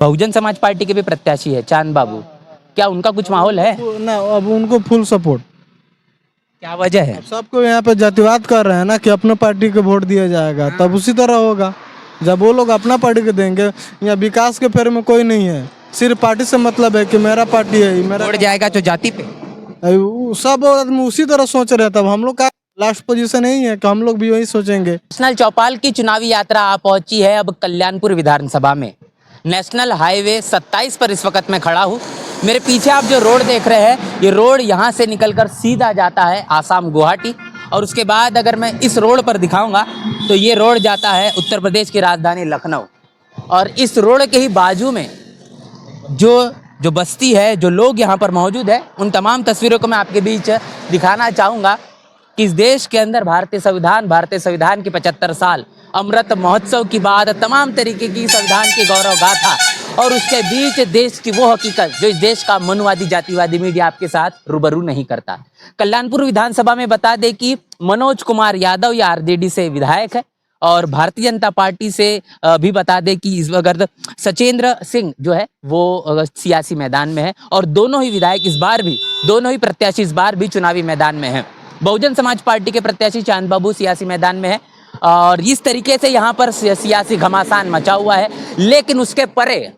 Bahujan Samaj party के भी प्रत्याशी है चांद बाबू, क्या उनका कुछ माहौल है? ना अब उनको फुल सपोर्ट। क्या वजह है? सबको यहाँ पे जातिवाद कर रहे हैं ना कि अपने पार्टी को वोट दिया जाएगा, तब उसी तरह होगा। जब वो लोग अपना पार्टी को देंगे, यहाँ विकास के फेर में कोई नहीं है, सिर्फ पार्टी से मतलब है कि मेरा पार्टी है, मेरा वोट जाएगा तो जाति पे। सब आदमी उसी तरह सोच रहे हैं। तब हम लोग का लास्ट पोजीशन यही है कि हम लोग भी वही सोचेंगे। नेशनल चौपाल की चुनावी यात्रा आ पहुंची है अब कल्याणपुर विधानसभा में। नेशनल हाईवे 27 पर इस वक्त मैं खड़ा हूं। मेरे पीछे आप जो रोड देख रहे हैं, ये रोड यहां से निकलकर सीधा जाता है आसाम गुवाहाटी, और उसके बाद अगर मैं इस रोड पर दिखाऊंगा तो ये रोड जाता है उत्तर प्रदेश की राजधानी लखनऊ। और इस रोड के ही बाजू में जो बस्ती है, जो लोग यहाँ पर मौजूद है, उन तमाम तस्वीरों को मैं आपके बीच दिखाना चाहूँगा कि इस देश के अंदर भारतीय संविधान की 75 साल अमृत महोत्सव की बात, तमाम तरीके की संविधान की गौरव गाथा, और उसके बीच देश की वो हकीकत जो इस देश का मनुवादी जातिवादी मीडिया आपके साथ रूबरू नहीं करता। कल्याणपुर विधानसभा में बता दें कि मनोज कुमार यादव या आरजेडी से विधायक है, और भारतीय जनता पार्टी से भी बता दें कि इस वक्त सचेंद्र सिंह जो है वो सियासी मैदान में है, और दोनों ही विधायक इस बार भी, दोनों ही प्रत्याशी इस बार भी चुनावी मैदान में है। बहुजन समाज पार्टी के प्रत्याशी चांद बाबू सियासी मैदान में है, और इस तरीके से यहाँ पर सियासी घमासान मचा हुआ है। लेकिन उसके परे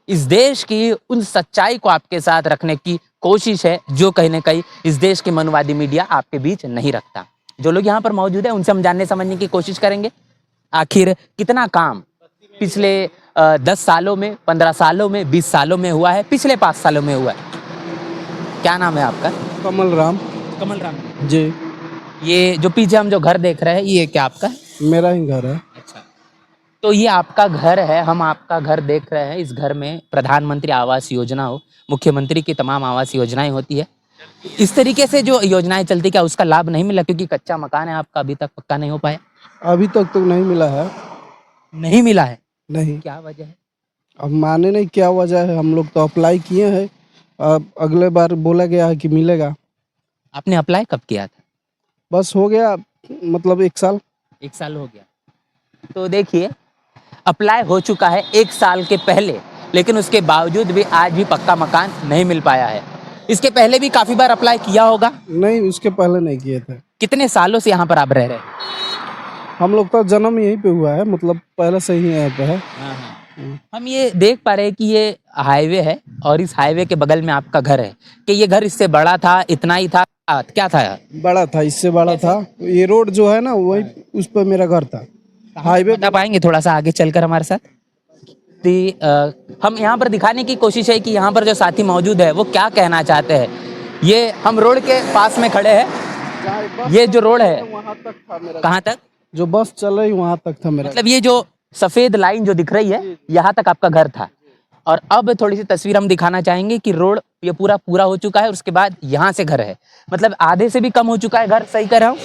इस देश की उन सच्चाई को आपके साथ रखने की कोशिश है जो कहीं ना कहीं इस देश के मनुवादी मीडिया आपके बीच नहीं रखता। जो लोग यहाँ पर मौजूद है उनसे हम जानने समझने की कोशिश करेंगे आखिर कितना काम पिछले 10 सालों में, 15 सालों में, 20 सालों में हुआ है, पिछले 5 सालों में हुआ है। क्या नाम है आपका? कमल राम जी। ये जो पीछे हम जो घर देख रहे हैं, ये क्या आपका है? मेरा ही घर है। अच्छा, तो ये आपका घर है, हम आपका घर देख रहे हैं। इस घर में प्रधानमंत्री आवास योजना हो, मुख्यमंत्री की तमाम आवास योजनाएं होती है। इस तरीके से जो योजनाएं चलती, क्या उसका लाभ नहीं मिला क्योंकि कच्चा मकान है आपका, अभी तक पक्का नहीं हो पाया? अभी तक तो नहीं मिला है। नहीं मिला है? नहीं। क्या वजह है? अब माने नहीं क्या वजह है। हम लोग तो अप्लाई किए हैं, अब अगले बार बोला गया है कि मिलेगा। आपने अप्लाई कब किया था? बस हो गया, मतलब 1 साल। 1 साल हो गया। तो देखिए, अप्लाई हो चुका है 1 साल के पहले, लेकिन उसके बावजूद भी आज भी पक्का मकान नहीं मिल पाया है। इसके पहले भी काफी बार अप्लाई किया होगा? नहीं, उसके पहले नहीं किए थे। कितने सालों से यहाँ पर आप रह रहे हैं? हम लोग का जन्म यहीं पे हुआ है, मतलब पहले से ही यहाँ पे है। हम ये देख पा रहे हैं कि ये हाईवे है, और इस हाईवे के बगल में आपका घर है। कि ये घर इससे बड़ा था, इतना ही था, क्या था? बड़ा था, इससे बड़ा था। ये रोड जो है ना, वही उस पर मेरा घर था। हाईवे बता पाएंगे थोड़ा सा आगे चलकर हमारे साथ? हम यहाँ पर दिखाने की कोशिश है कि यहाँ पर जो साथी मौजूद है वो क्या कहना चाहते हैं। ये हम रोड के पास में खड़े हैं। ये जो रोड है वहाँ तक था मेरा। कहाँ तक? जो बस चल रही वहाँ तक था मेरा। मतलब ये जो सफेद लाइन जो दिख रही है, यहाँ तक आपका घर था। और अब थोड़ी सी तस्वीर हम दिखाना चाहेंगे कि रोड ये पूरा हो चुका है, उसके बाद यहाँ से घर है, मतलब आधे से भी कम हो चुका है घर। सही कह रहा हूँ?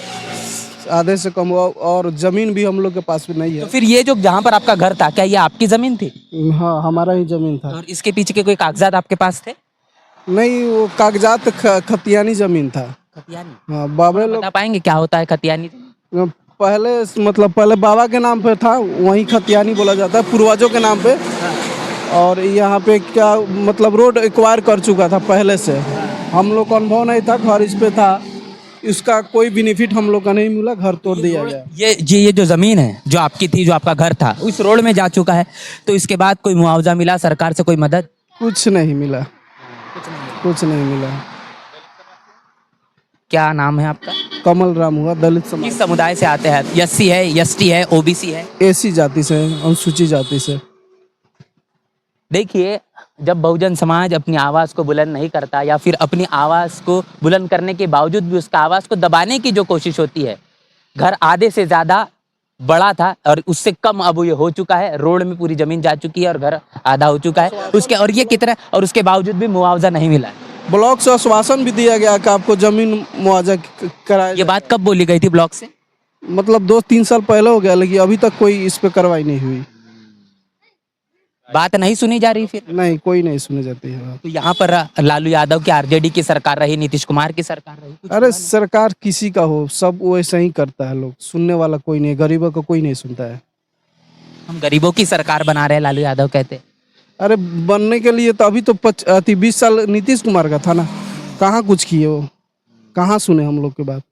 आधे से कम हुआ, और जमीन भी हम लोग के पास भी नहीं है। तो फिर ये जो जहाँ पर आपका घर था, क्या ये आपकी जमीन थी? हाँ, हमारा ही जमीन था। और इसके पीछे के कोई कागजात आपके पास थे? नहीं, वो कागजात खतियानी जमीन था। खतियानी? हाँ, बाबा लोग बता पाएंगे क्या होता है खतियानी? पहले, मतलब पहले बाबा के नाम पे था, वहीं खतियानी बोला जाता है, पूर्वजों के नाम पे। और यहाँ पे क्या, मतलब रोड एक्वायर कर चुका था पहले से। हम लोग को अनुभव नहीं था, घर इस पे था, इसका कोई बेनिफिट हम लोग का नहीं मिला, घर तोड़ दिया गया। ये जो जमीन है जो आपकी थी, जो आपका घर था, उस रोड में जा चुका है, तो इसके बाद कोई मुआवजा मिला सरकार से, कोई मदद? कुछ नहीं मिला, कुछ नहीं मिला। क्या नाम है आपका? कमल राम हुआ, दलित समाज। किस समुदाय से आते हैं? एससी है, एसटी है, ओबीसी है? एसी जाति से, अनुसूचित जाति से। देखिए, जब बहुजन समाज अपनी आवाज़ को बुलंद नहीं करता, या फिर अपनी आवाज़ को बुलंद करने के बावजूद भी उसका आवाज़ को दबाने की जो कोशिश होती है, घर आधे से ज़्यादा बड़ा था और उससे कम अब ये हो चुका है, रोड में पूरी ज़मीन जा चुकी है और घर आधा हो चुका है उसके, और ये कितना, और उसके बावजूद भी मुआवजा नहीं मिला है। ब्लॉक से आश्वासन भी दिया गया कि आपको जमीन मुआवजा कराया। ये बात कब बोली गई थी ब्लॉक से? मतलब 2-3 साल पहले हो गया, लेकिन अभी तक कोई इस पे कार्रवाई नहीं हुई। बात नहीं सुनी जा रही फिर? नहीं, कोई नहीं सुनी जाती है बात। तो यहाँ पर लालू यादव की आरजेडी की सरकार रही, नीतीश कुमार की सरकार रही, कुछ अरे सरकार किसी का हो, सब वैसे ही करता है, लोग सुनने वाला कोई नहीं, गरीबों को कोई नहीं सुनता है। हम गरीबों की सरकार बना रहे हैं, लालू यादव कहते हैं। अरे बनने के लिए तो अभी तो 20 साल नीतीश कुमार का था ना, कहाँ कुछ किए वो, कहाँ सुने हम लोग की बात।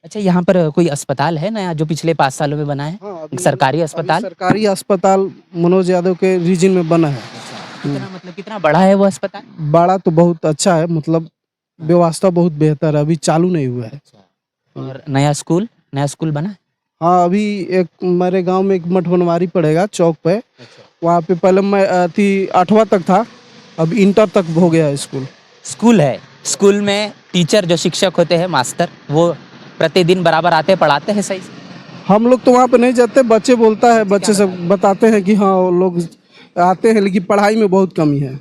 अच्छा, यहाँ पर कोई अस्पताल है नया जो पिछले 5 सालों में बना है? सरकारी अस्पताल? सरकारी अस्पताल मनोज यादव के रीजन में बना है। कितना मतलब कितना बड़ा है वो अस्पताल? बड़ा तो बहुत अच्छा है, मतलब व्यवस्था बहुत बेहतर है, अभी चालू नहीं हुआ है। और नया स्कूल बना है? हाँ, अभी एक मेरे गांव में एक मठ बनवारी पड़ेगा चौक पे, वहाँ पे पहले मैं 8वां तक था, अब इंटर तक हो गया है स्कूल। स्कूल है, स्कूल में टीचर जो शिक्षक होते हैं मास्टर, वो प्रतिदिन बराबर आते पढ़ाते हैं सही से? हम लोग तो वहाँ पे नहीं जाते, बच्चे बोलता है, बच्चे सब बताते हैं कि हाँ वो लोग आते हैं, लेकिन पढ़ाई में बहुत कमी है।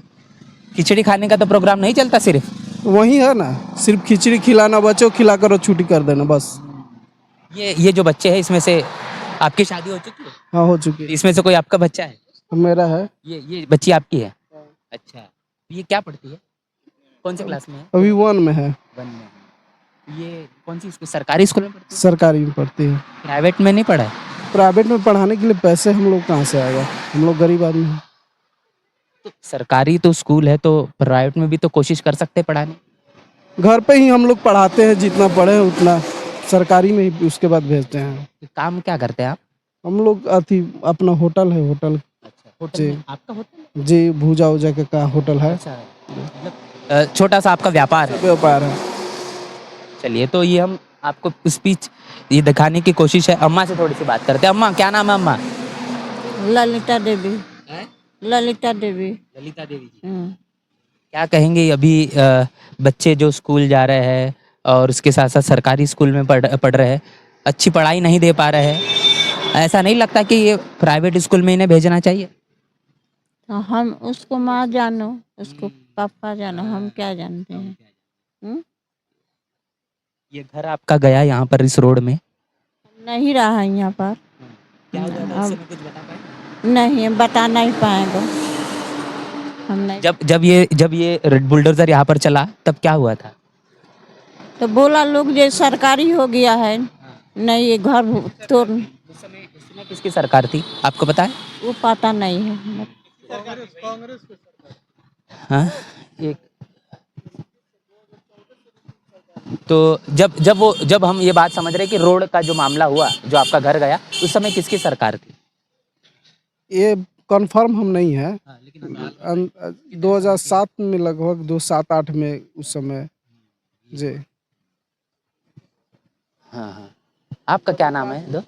खिचड़ी खाने का तो प्रोग्राम नहीं चलता सिर्फ? वही है ना, सिर्फ खिचड़ी खिलाना, बच्चों को खिला कर और छुट्टी कर देना बस। ये जो बच्चे हैं इसमें से आपकी शादी हो चुकी है? हाँ, हो चुकी इसमें से कोई आपका बच्चा है? है, मेरा है। ये बच्ची आपकी है? अच्छा, ये क्या पढ़ती है? कौन से क्लास में है? अभी 1 में है। 1 में है। ये कौन सी स्कूल, सरकारी स्कूल में पढ़ती है? सरकारी में पढ़ती है। प्राइवेट में नहीं पढ़ा है? प्राइवेट में पढ़ाने के लिए पैसे हम लोग कहाँ से आएगा, हम लोग गरीब आदमी हैं। तो सरकारी तो स्कूल है, तो प्राइवेट में भी तो कोशिश कर सकते हैं पढ़ाने। घर पे ही हम लोग पढ़ाते हैं, जितना पढ़े हैं उतना सरकारी में ही उसके बाद भेजते हैं। काम क्या करते हैं आप? हम लोग अपना होटल है, होटल। अच्छा, होटल जी। में आपका होटल? जी, भूजा उजा का होटल है। अच्छा, मतलब छोटा सा आपका व्यापार है? व्यापार है। चलिए, तो ये हम आपको स्पीच ये दिखाने की कोशिश है। अम्मा से थोड़ी सी बात करते हैं। अम्मा, क्या नाम है अम्मा? ललिता देवी। ललिता देवी। ललिता देवी जी। क्या कहेंगे अभी बच्चे जो स्कूल जा रहे हैं और उसके साथ साथ सरकारी स्कूल में पढ़ रहे हैं, अच्छी पढ़ाई नहीं दे पा रहे हैं, ऐसा नहीं लगता कि ये प्राइवेट स्कूल में इन्हें भेजना चाहिए? तो हम उसको माँ जानो, उसको पापा जानो, हम क्या जानते हैं? ये घर आपका गया यहाँ पर इस रोड में? नहीं रहा है यहाँ पर। क्या हुआ था, उस समय कुछ बता पाए? नहीं, बता नहीं पाएगा हम नहीं। जब ये बुलडोजर यहाँ पर चला तब क्या हुआ था? तो बोला लोग ये सरकारी हो गया है, नहीं ये घर तो उस समय किसकी सरकार थी आपको पता है? वो पता नहीं है। हाँ, एक तो जब हम ये बात समझ रहे हैं कि रोड का जो मामला हुआ, जो आपका घर गया, उस समय किसकी सरकार थी? ये कंफर्म हम नहीं है। 2007 में लगभग 2007-8 में उस समय। जी। हाँ। आपका क्या नाम है?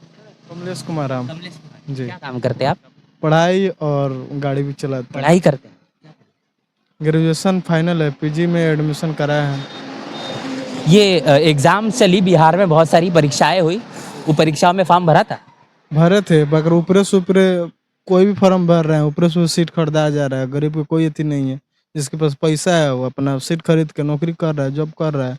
कमलेश कुमार राम। कमलेश कुमार। जी। क्या काम करते हैं आप? पढ़ाई और गाड़ी भी चलाते हैं। पढ़ाई करते हैं? ग्रेजुएशन फाइनल है, पीजी में एडमिशन कराया है। ये एग्जाम चली बिहार में, बहुत सारी परीक्षाएं हुई, वो परीक्षाओं में फॉर्म भरा था? भरे थे, मगर ऊपरे से ऊपरे कोई भी फॉर्म भर रहे हैं, ऊपरे से सीट खरीदा जा रहा है। गरीब को कोई अति नहीं है, जिसके पास पैसा है वो अपना सीट खरीद के नौकरी कर रहा है, जॉब कर रहा है।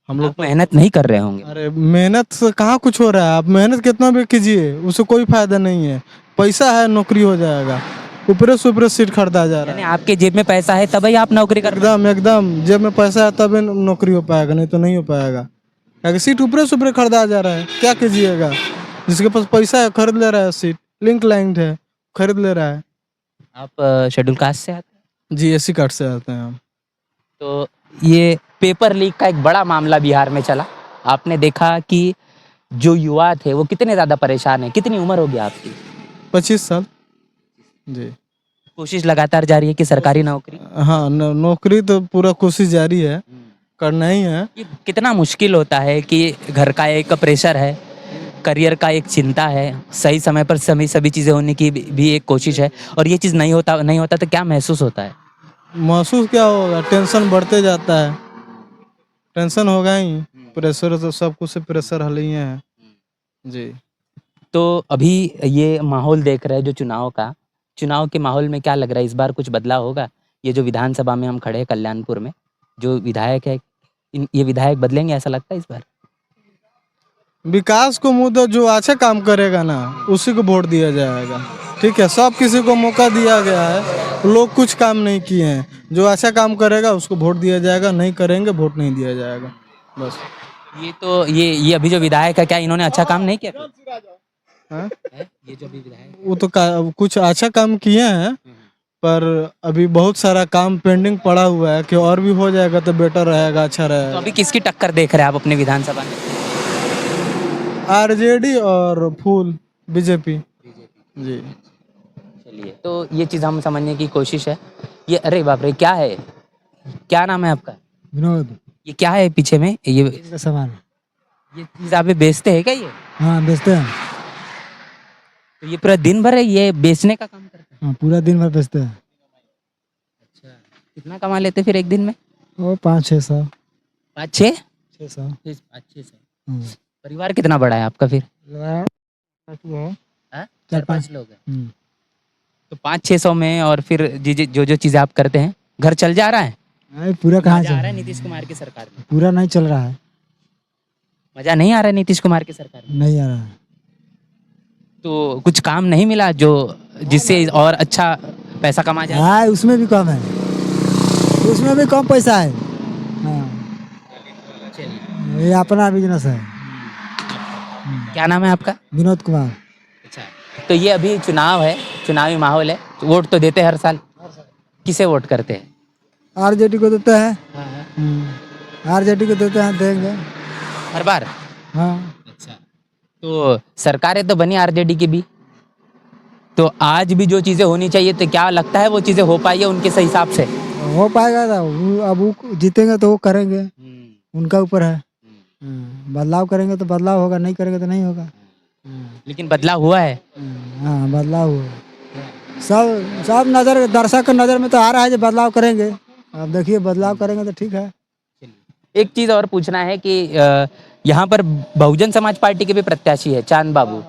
हम लोग आप मेहनत नहीं कर रहे होंगे? अरे मेहनत से कहाँ कुछ हो रहा है, आप मेहनत कितना भी कीजिए उससे कोई फायदा नहीं है। पैसा है, नौकरी हो जाएगा, ऊपरे से ऊपरे सीट खरीदा जा रहा यानी है। आपके जेब में पैसा है तभी आप नौकरी कर रहे एकदम जेब में पैसा है तभी नौकरी हो पाएगा, नहीं तो नहीं हो पाएगा। क्योंकि सीट ऊपरे से ऊपरे खरीदा जा रहा है, क्या कीजिएगा? जिसके पास पैसा है खरीद ले रहा है, सीट लिंक लाइन है खरीद ले रहा है। आप शेड्यूल कास्ट से आते हैं? जी, एसी कार्ड से आते हैं हम। तो ये पेपर लीक का एक बड़ा मामला बिहार में चला, आपने देखा कि जो युवा थे वो कितने ज़्यादा परेशान हैं। कितनी उम्र हो गई आपकी? 25 साल। जी। कोशिश लगातार जारी है कि सरकारी नौकरी? हाँ, नौकरी तो पूरा कोशिश जारी है, करना ही है। ये कितना मुश्किल होता है कि घर का एक प्रेशर है, करियर का एक चिंता है, सही समय पर सभी चीज़ें होने की भी एक कोशिश है, और ये चीज़ नहीं होता तो क्या महसूस होता है? महसूस क्या होगा, टेंशन बढ़ते जाता है, टेंशन होगा ही। प्रेशर तो सब कुछ से प्रेशर हल ही है। जी। तो अभी ये माहौल देख रहे हैं जो चुनाव के माहौल में क्या लग रहा है, इस बार कुछ बदलाव होगा? ये जो विधानसभा में हम खड़े हैं कल्याणपुर में, जो विधायक है, ये विधायक बदलेंगे ऐसा लगता है इस बार? विकास को मुद्दा जो अच्छा काम करेगा ना उसी को वोट दिया जाएगा। ठीक है, सब किसी को मौका दिया गया है, लोग कुछ काम नहीं किए हैं। जो अच्छा काम करेगा उसको वोट दिया जाएगा, नहीं करेंगे वोट नहीं दिया जाएगा, बस। ये तो ये अभी जो विधायक है, क्या इन्होंने अच्छा काम नहीं किया? हाँ? ये जो अभी विधायक वो तो कुछ अच्छा काम किए हैं, पर अभी बहुत सारा काम पेंडिंग पड़ा हुआ है कि और भी हो जाएगा तो बेटर रहेगा, अच्छा तो रहेगा। अभी किसकी टक्कर देख रहे हैं आप अपने विधानसभा में? आरजेडी और फूल बीजेपी जी। चलिए, तो ये चीज़ हम समझने की कोशिश है। ये अरे बाप रे, क्या है? क्या नाम है आपका? विनोद ये क्या है पीछे में? ये का सामान। ये चीज़ आप बेचते हैं क्या ये? हाँ बेचते हैं। तो ये पूरा दिन भर है ये बेचने का काम करते हैं? हाँ पूरा दिन भर बेचते हैं। अच्छा, कितना कमा लेते फिर एक दिन में? वो 500-600। 5-6? 600। 5-600। परिवार कितना बड़ा है आपका फिर? है हाँ? 4-5 लोग हैं। तो 5-600 में और फिर जो चीज़ें आप करते हैं, घर चल जा रहा है? नहीं पूरा कहाँ मजा आ चल रहा है नीतीश कुमार की सरकार में? पूरा नहीं चल रहा है। मजा नहीं आ रहा है नीतीश कुमार की सरकार में? नहीं आ रहा है। तो कुछ काम नहीं मिला जो जिससे और अच्छा पैसा कमा जाए? हाँ उसमें भी कम है, उसमें भी कम पैसा है। हाँ ये अपना बिजनेस है। क्या नाम है आपका? विनोद कुमार। अच्छा, तो ये अभी चुनाव है, चुनावी माहौल है, तो वोट तो देते हैं हर साल। किसे वोट करते हैं? आरजेडी को देते हैं। आरजेडी को देते हैं, देंगे हर बार? हाँ। अच्छा, तो सरकारें तो बनी आरजेडी की भी, तो आज भी जो चीज़ें होनी चाहिए तो क्या लगता है वो चीज़ें हो पाई है उनके सही हिसाब से? हो पाएगा था अब वो जीतेंगे तो वो करेंगे, उनका ऊपर है। बदलाव करेंगे तो बदलाव होगा, नहीं करेंगे तो नहीं होगा। लेकिन बदलाव हुआ है। हाँ बदलाव हुआ। सब नज़र दर्शक की नज़र में तो आ रहा है जो बदलाव करेंगे। अब देखिए बदलाव करेंगे तो ठीक है। एक चीज़ और पूछना है कि यहाँ पर बहुजन समाज पार्टी के भी प्रत्याशी है चांद बाबू,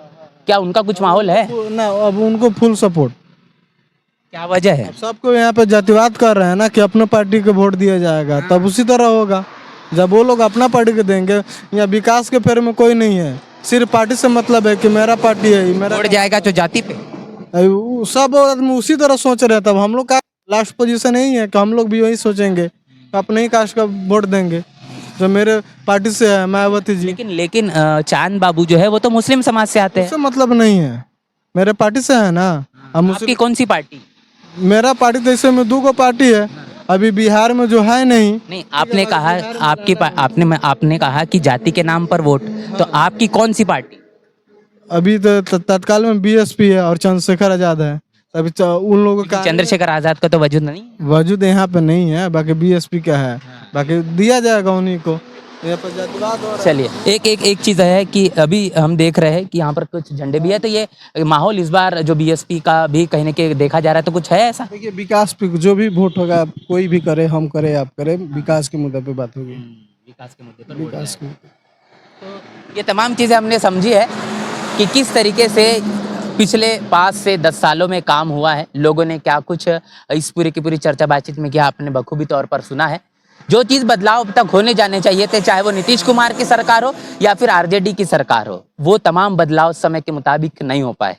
क्या उनका कुछ माहौल है? ना अब उनको फुल सपोर्ट। क्या वजह है? अब सबको यहाँ पे जातिवाद कर रहे हैं ना कि अपने पार्टी को वोट दिया जाएगा, तब उसी तरह होगा। जब वो लोग अपना पार्टी को देंगे, यहाँ विकास के फेर में कोई नहीं है, सिर्फ पार्टी से मतलब है कि मेरा पार्टी है, मेरा वोट जाएगा तो जाति पे। सब आदमी उसी तरह सोच रहे हैं। तब हम लोग का लास्ट पोजीशन यही है कि हम लोग भी वही सोचेंगे, अपने ही कास्ट का वोट देंगे जो मेरे पार्टी से है, मायावती जी। लेकिन चांद बाबू जो है वो तो मुस्लिम समाज से आते हैं। उससे मतलब नहीं है, मेरे पार्टी से है ना। अब आपकी कौन सी पार्टी? मेरा पार्टी तो इसमें में 2 पार्टी है, अभी बिहार में जो है नहीं। आपने कहा आपने कहा कि जाति के नाम पर वोट, तो आपकी कौन सी पार्टी? अभी तो तत्काल में बीएसपी है और चंद्रशेखर आजाद है। अभी उन लोगों का चंद्रशेखर आजाद का तो वजूद नहीं है। वजूद यहाँ पे नहीं है, बाकी बीएसपी का है, बाकी दिया जाएगा उन्हीं को। यहाँ पर जातिवाद हो रहा है। चलिए, एक चीज़ है कि अभी हम देख रहे हैं कि यहाँ पर कुछ झंडे भी है, तो ये माहौल इस बार जो बीएसपी का भी कहीं ना कहीं देखा जा रहा है, तो कुछ है ऐसा? देखिए विकास पे जो भी वोट होगा, कोई भी करे, हम करे आप करे, विकास के मुद्दे पे बात होगी। विकास के मुद्दे पर विकास के तो ये तमाम चीज़ें हमने समझी है कि किस तरीके से पिछले 5 से 10 सालों में काम हुआ है, लोगों ने क्या कुछ इस पूरी की पूरी चर्चा बातचीत में किया, आपने बखूबी तौर पर सुना है। जो चीज़ बदलाव अब तक होने जाने चाहिए थे, चाहे वो नीतीश कुमार की सरकार हो या फिर आरजेडी की सरकार हो, वो तमाम बदलाव समय के मुताबिक नहीं हो पाए।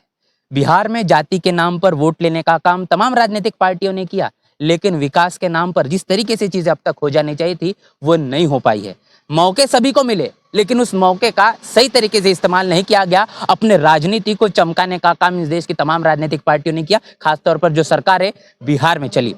बिहार में जाति के नाम पर वोट लेने का काम तमाम राजनीतिक पार्टियों ने किया, लेकिन विकास के नाम पर जिस तरीके से चीज़ें अब तक हो जानी चाहिए थी वो नहीं हो पाई है। मौके सभी को मिले, लेकिन उस मौके का सही तरीके से इस्तेमाल नहीं किया गया। अपने राजनीति को चमकाने का काम इस देश की तमाम राजनीतिक पार्टियों ने किया, खासतौर पर जो सरकारें बिहार में चली।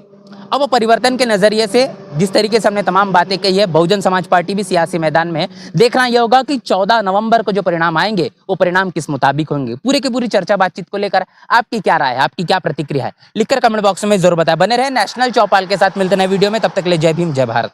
अब वो परिवर्तन के नजरिए से जिस तरीके से हमने तमाम बातें कही है, बहुजन समाज पार्टी भी सियासी मैदान में है। देखना यह होगा कि 14 नवंबर को जो परिणाम आएंगे वो परिणाम किस मुताबिक होंगे। पूरे की पूरी चर्चा बातचीत को लेकर आपकी क्या राय है, आपकी क्या प्रतिक्रिया है, लिखकर कमेंट बॉक्स में जरूर बताएं। बने रहे नेशनल चौपाल के साथ, मिलते नए वीडियो में, तब तक के लिए जय भीम जय भारत।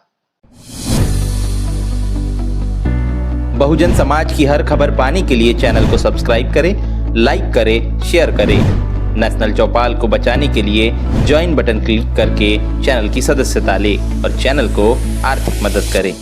बहुजन समाज की हर खबर पाने के लिए चैनल को सब्सक्राइब करें, लाइक करें, शेयर करें। नेशनल चौपाल को बचाने के लिए ज्वाइन बटन क्लिक करके चैनल की सदस्यता लें और चैनल को आर्थिक मदद करें।